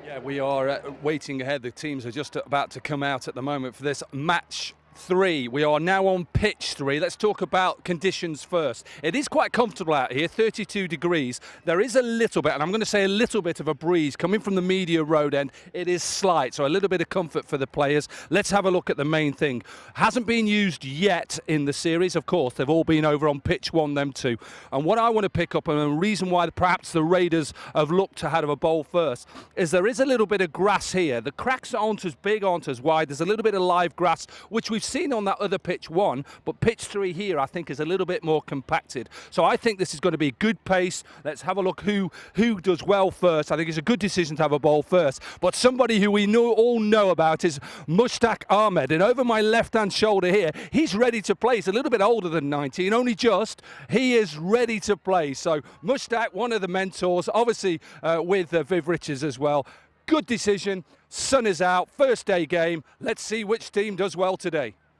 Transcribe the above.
Yeah, we are waiting ahead. The teams are just about to come out at the moment for this match 3. We are now on pitch 3. Let's talk about conditions first. It is quite comfortable out here, 32 degrees. There is a little bit, and I'm going to say a little bit of a breeze coming from the media road end. It is slight, so a little bit of comfort for the players. Let's have a look at the main thing. Hasn't been used yet in the series, of course. They've all been over on pitch 1, them two. And what I want to pick up, and the reason why perhaps the Raiders have looked to have a bowl first, is there is a little bit of grass here. The cracks aren't as big, aren't as wide. There's a little bit of live grass, which we've seen on that other pitch 1, but pitch 3 here I think is a little bit more compacted. So I think this is going to be good pace. Let's have a look who does well first. I think it's a good decision to have a ball first. But somebody who we all know about is Mushtaq Ahmed. And over my left-hand shoulder here, he's ready to play. He's a little bit older than 19, only just. He is ready to play. So Mushtaq, one of the mentors, obviously with Viv Richards as well. Good decision. Sun is out. First day game. Let's see which team does well today.